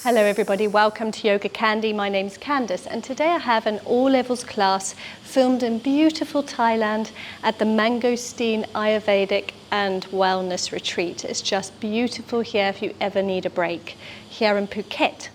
Hello everybody, welcome to YogaCandi. My name's Candice and today I have an all-levels class filmed in beautiful Thailand at the Mangosteen Ayurvedic and Wellness Retreat. It's just beautiful here if you ever need a break, here in Phuket.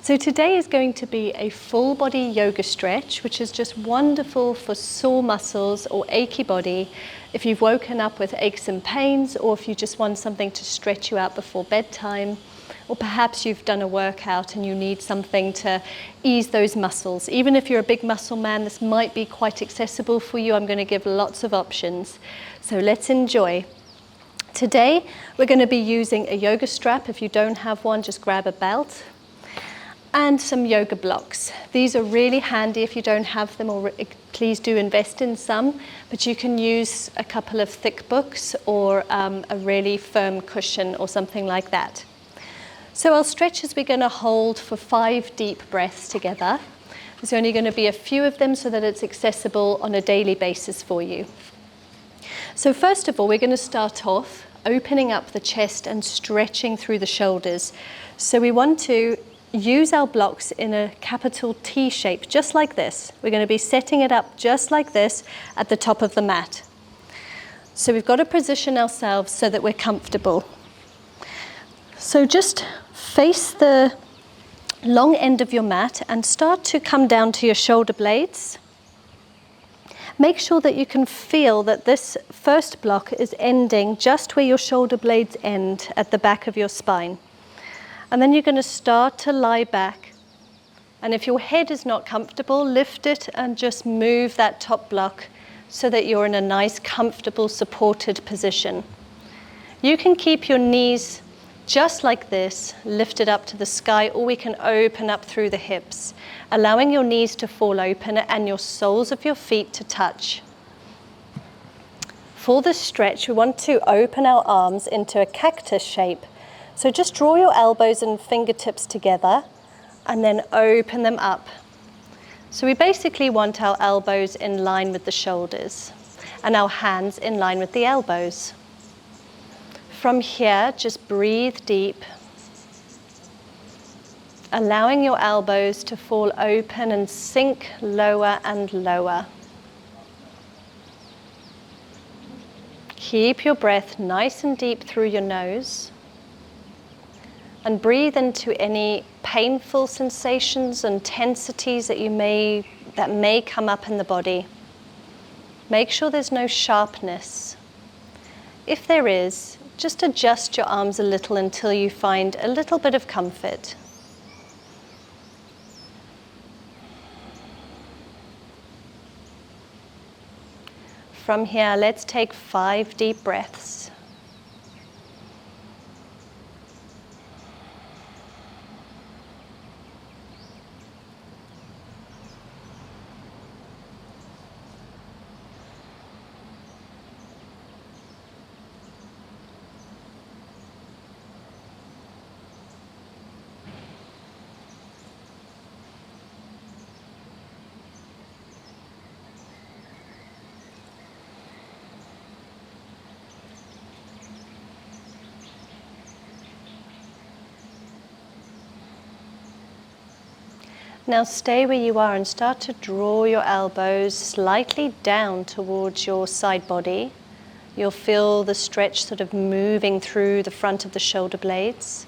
So today is going to be a full body yoga stretch, which is just wonderful for sore muscles or achy body, if you've woken up with aches and pains, or if you just want something to stretch you out before bedtime. Or perhaps you've done a workout and you need something to ease those muscles. Even if you're a big muscle man, this might be quite accessible for you. I'm going to give lots of options. So let's enjoy. Today, we're going to be using a yoga strap. If you don't have one, just grab a belt. And some yoga blocks. These are really handy if you don't have them, or please do invest in some. But you can use a couple of thick books or a really firm cushion or something like that. So our stretches we're going to hold for 5 deep breaths together. There's only going to be a few of them so that it's accessible on a daily basis for you. So first of all, we're going to start off opening up the chest and stretching through the shoulders. So we want to use our blocks in a capital T shape, just like this. We're going to be setting it up just like this at the top of the mat. So we've got to position ourselves so that we're comfortable. So just face the long end of your mat and start to come down to your shoulder blades. Make sure that you can feel that this first block is ending just where your shoulder blades end at the back of your spine. And then you're going to start to lie back. And if your head is not comfortable, lift it and just move that top block so that you're in a nice, comfortable, supported position. You can keep your knees just like this, lifted up to the sky, or we can open up through the hips, allowing your knees to fall open and your soles of your feet to touch. For this stretch, we want to open our arms into a cactus shape. So just draw your elbows and fingertips together and then open them up. So we basically want our elbows in line with the shoulders and our hands in line with the elbows. From here, just breathe deep, allowing your elbows to fall open and sink lower and lower. Keep your breath nice and deep through your nose and breathe into any painful sensations and tensities that may come up in the body. Make sure there's no sharpness. If there is, just adjust your arms a little until you find a little bit of comfort. From here, let's take 5 deep breaths. Now stay where you are and start to draw your elbows slightly down towards your side body. You'll feel the stretch sort of moving through the front of the shoulder blades.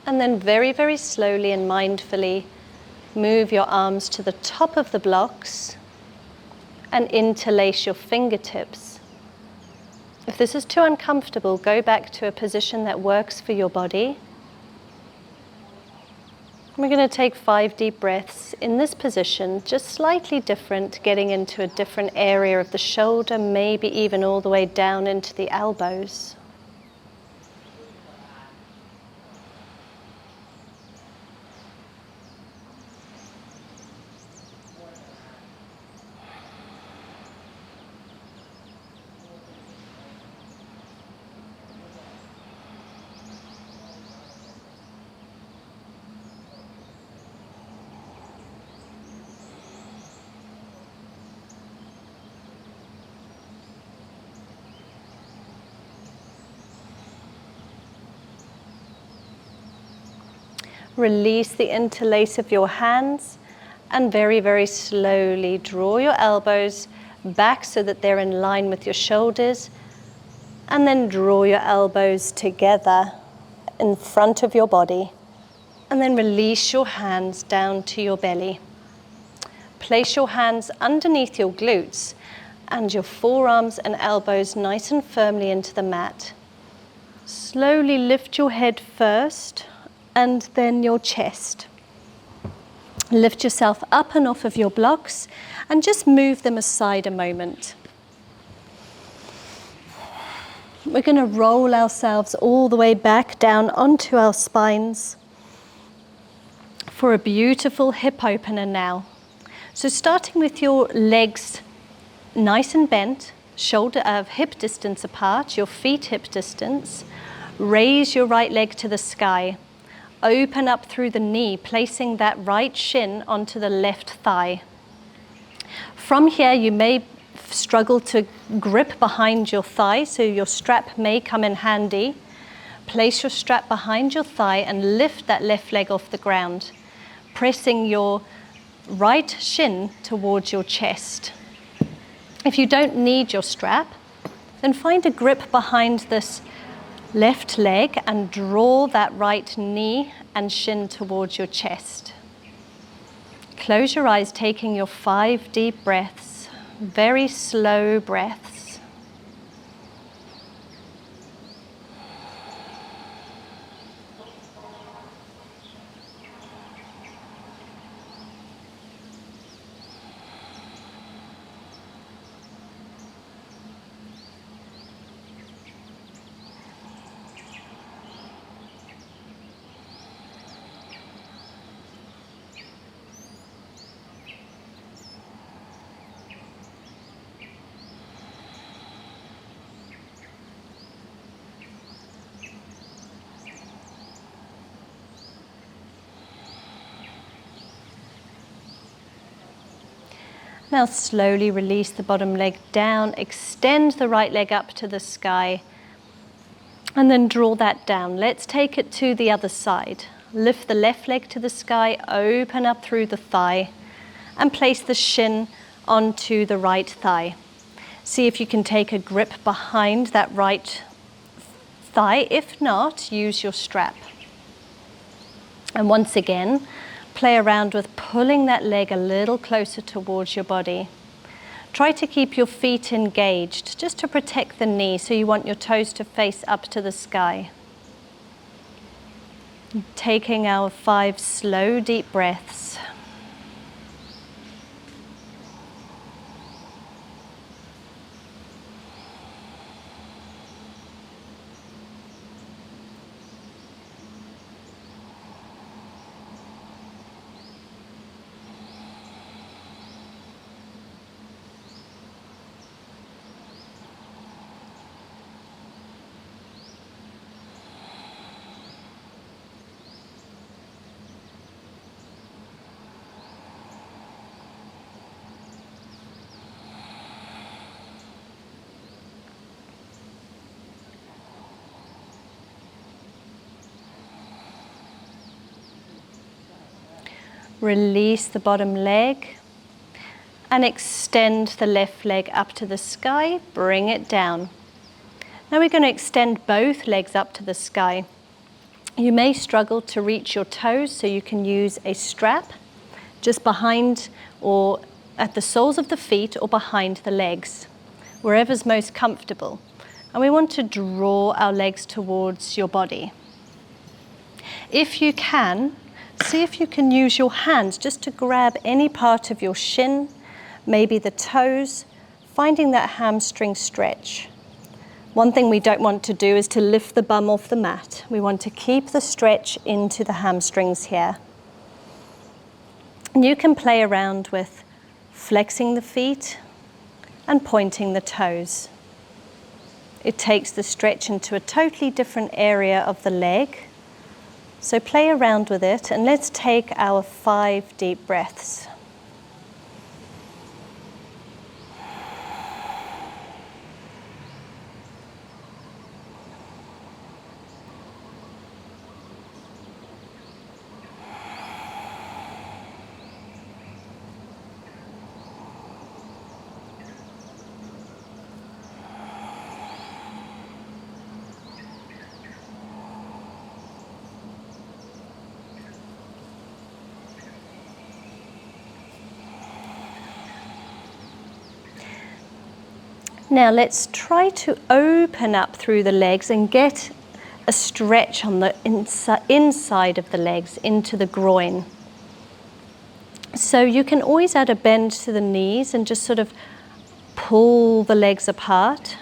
And then very, very slowly and mindfully move your arms to the top of the blocks and interlace your fingertips. If this is too uncomfortable, go back to a position that works for your body. We're going to take 5 deep breaths in this position, just slightly different, getting into a different area of the shoulder, maybe even all the way down into the elbows. Release the interlace of your hands and very, very slowly draw your elbows back so that they're in line with your shoulders, and then draw your elbows together in front of your body, and then release your hands down to your belly. Place your hands underneath your glutes and your forearms and elbows nice and firmly into the mat. Slowly lift your head first and then your chest. Lift yourself up and off of your blocks and just move them aside a moment. We're going to roll ourselves all the way back down onto our spines for a beautiful hip opener now. So starting with your legs nice and bent, hip distance apart, your feet hip distance, raise your right leg to the sky. Open up through the knee, placing that right shin onto the left thigh. From here, you may struggle to grip behind your thigh, so your strap may come in handy. Place your strap behind your thigh and lift that left leg off the ground, pressing your right shin towards your chest. If you don't need your strap, then find a grip behind this left leg and draw that right knee and shin towards your chest. Close your eyes, taking your 5 deep breaths, very slow breaths. Now slowly release the bottom leg down, extend the right leg up to the sky, and then draw that down. Let's take it to the other side. Lift the left leg to the sky, open up through the thigh, and place the shin onto the right thigh. See if you can take a grip behind that right thigh. If not, use your strap. And once again, play around with pulling that leg a little closer towards your body. Try to keep your feet engaged just to protect the knee, so you want your toes to face up to the sky. Taking our 5 slow deep breaths. Release the bottom leg and extend the left leg up to the sky, bring it down. Now we're going to extend both legs up to the sky. You may struggle to reach your toes, so you can use a strap just behind or at the soles of the feet or behind the legs, wherever's most comfortable. And we want to draw our legs towards your body. If you can, see if you can use your hands just to grab any part of your shin, maybe the toes, finding that hamstring stretch. One thing we don't want to do is to lift the bum off the mat. We want to keep the stretch into the hamstrings here. And you can play around with flexing the feet and pointing the toes. It takes the stretch into a totally different area of the leg. So play around with it, and let's take our 5 deep breaths. Now let's try to open up through the legs and get a stretch on the inside of the legs into the groin. So you can always add a bend to the knees and just sort of pull the legs apart,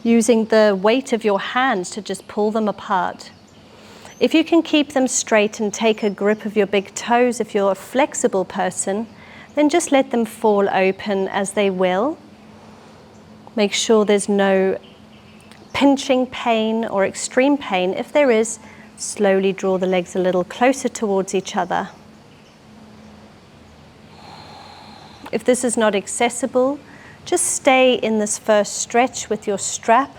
using the weight of your hands to just pull them apart. If you can keep them straight and take a grip of your big toes, if you're a flexible person, then just let them fall open as they will. Make sure there's no pinching pain or extreme pain. If there is, slowly draw the legs a little closer towards each other. If this is not accessible, just stay in this first stretch with your strap,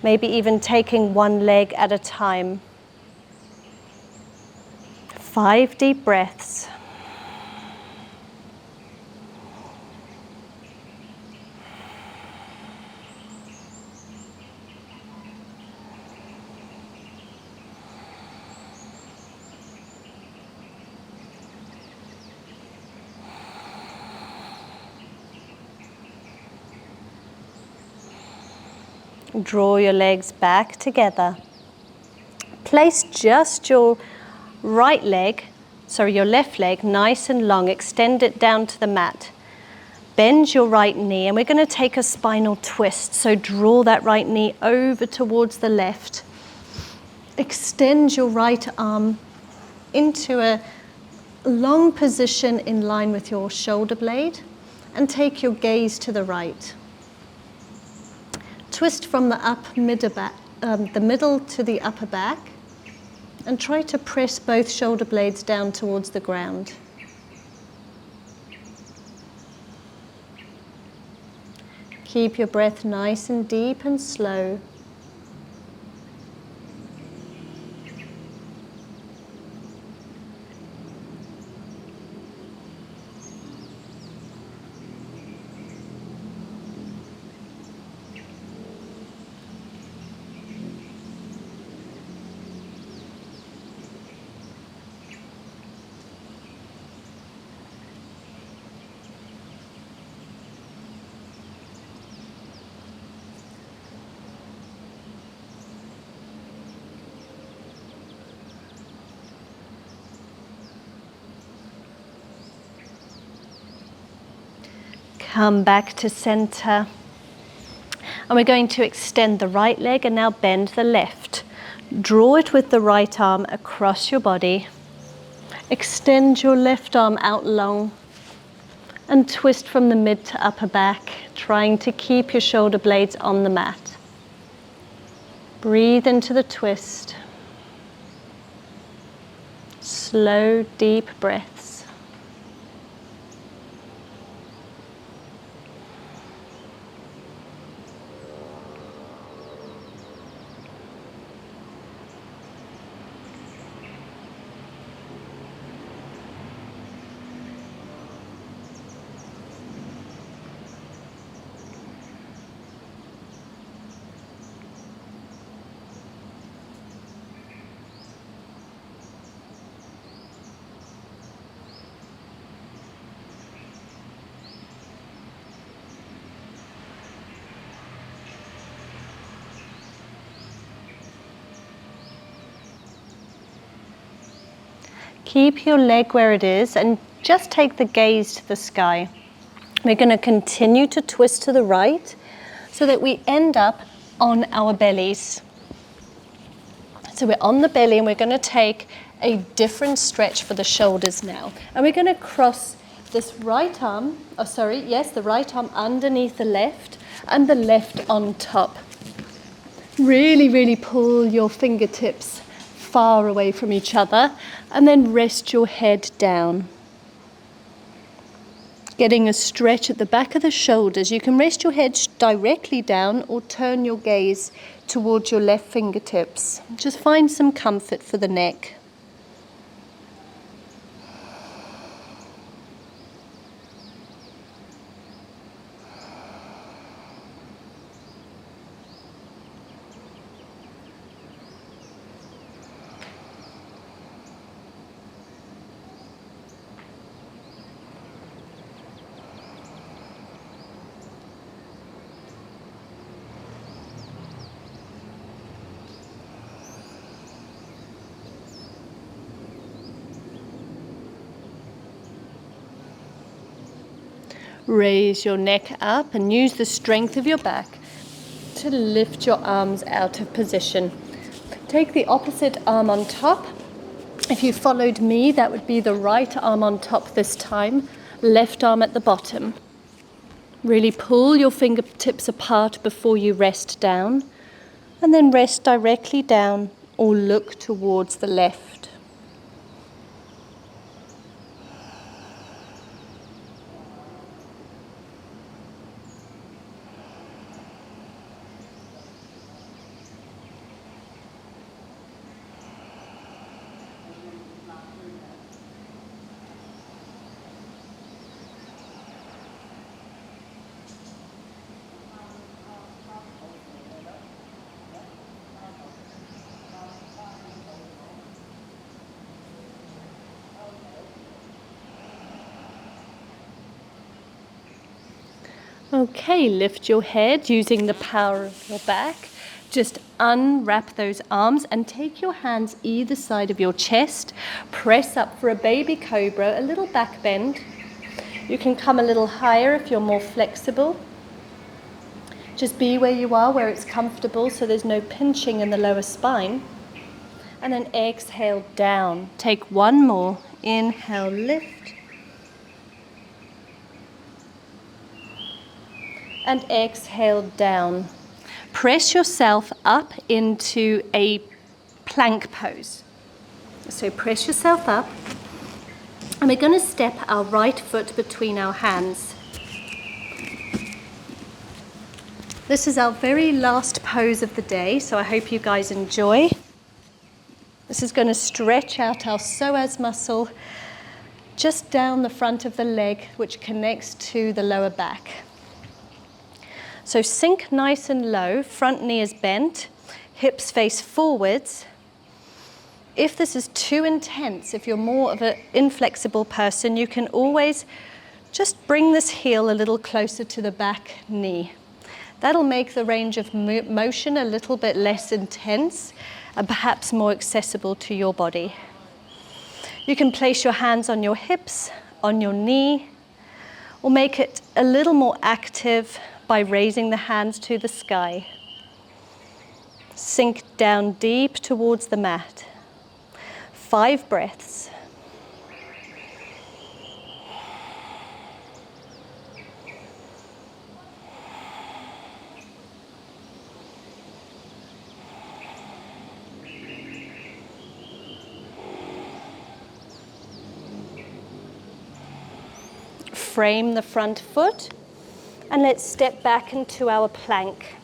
maybe even taking one leg at a time. 5 deep breaths. Draw your legs back together. Place just your left leg nice and long. Extend it down to the mat. Bend your right knee, and we're going to take a spinal twist. So draw that right knee over towards the left. Extend your right arm into a long position in line with your shoulder blade, and take your gaze to the right. Twist from the middle to the upper back, and try to press both shoulder blades down towards the ground. Keep your breath nice and deep and slow. Come back to center. And we're going to extend the right leg and now bend the left. Draw it with the right arm across your body. Extend your left arm out long and twist from the mid to upper back, trying to keep your shoulder blades on the mat. Breathe into the twist. Slow, deep breaths. Keep your leg where it is and just take the gaze to the sky. We're going to continue to twist to the right so that we end up on our bellies. So we're on the belly and we're going to take a different stretch for the shoulders now. And we're going to cross this right arm, the right arm underneath the left and the left on top. Really, really pull your fingertips far away from each other, and then rest your head down. Getting a stretch at the back of the shoulders. You can rest your head directly down or turn your gaze towards your left fingertips. Just find some comfort for the neck. Raise your neck up and use the strength of your back to lift your arms out of position. Take the opposite arm on top. If you followed me, that would be the right arm on top this time, left arm at the bottom. Really pull your fingertips apart before you rest down, and then rest directly down or look towards the left. Okay, lift your head using the power of your back. Just unwrap those arms and take your hands either side of your chest. Press up for a baby cobra, a little back bend. You can come a little higher if you're more flexible. Just be where you are, where it's comfortable, so there's no pinching in the lower spine. And then exhale down. Take one more. Inhale, lift. And exhale down. Press yourself up into a plank pose. So press yourself up, and we're going to step our right foot between our hands. This is our very last pose of the day, so I hope you guys enjoy. This is going to stretch out our psoas muscle just down the front of the leg, which connects to the lower back. So sink nice and low, front knee is bent, hips face forwards. If this is too intense, if you're more of an inflexible person, you can always just bring this heel a little closer to the back knee. That'll make the range of motion a little bit less intense and perhaps more accessible to your body. You can place your hands on your hips, on your knee, or make it a little more active by raising the hands to the sky. Sink down deep towards the mat. 5 breaths. Frame the front foot. And let's step back into our plank.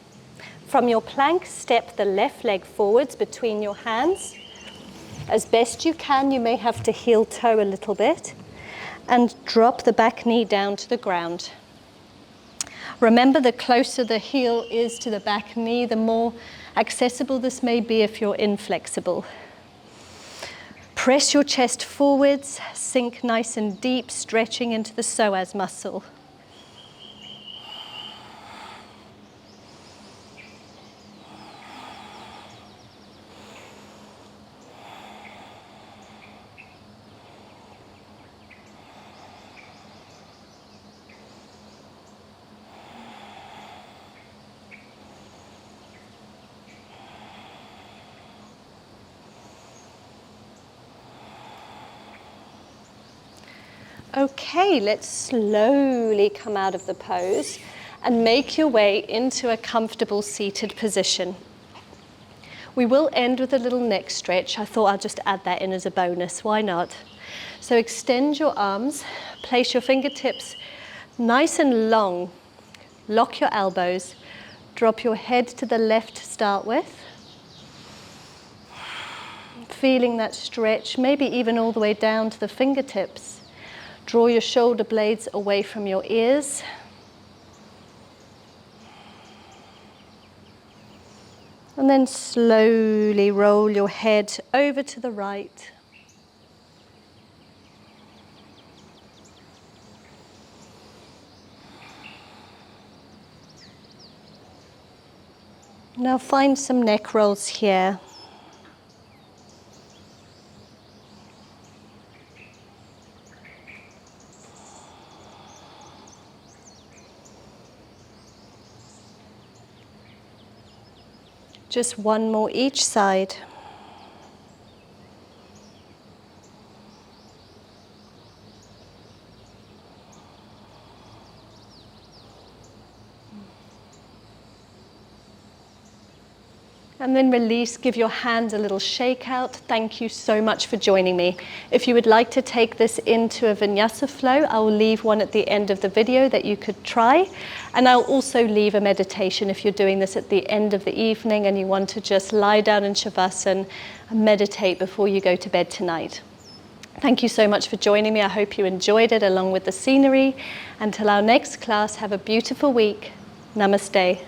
From your plank, step the left leg forwards between your hands. As best you can, you may have to heel toe a little bit. And drop the back knee down to the ground. Remember, the closer the heel is to the back knee, the more accessible this may be if you're inflexible. Press your chest forwards, sink nice and deep, stretching into the psoas muscle. Okay, let's slowly come out of the pose and make your way into a comfortable seated position. We will end with a little neck stretch. I thought I'll just add that in as a bonus. Why not? So extend your arms, place your fingertips nice and long, lock your elbows, drop your head to the left to start with. Feeling that stretch, maybe even all the way down to the fingertips. Draw your shoulder blades away from your ears. And then slowly roll your head over to the right. Now find some neck rolls here. Just one more each side. And then release, give your hands a little shake out. Thank you so much for joining me. If you would like to take this into a vinyasa flow, I will leave one at the end of the video that you could try. And I'll also leave a meditation if you're doing this at the end of the evening and you want to just lie down in Shavasana and meditate before you go to bed tonight. Thank you so much for joining me. I hope you enjoyed it along with the scenery. Until our next class, have a beautiful week. Namaste.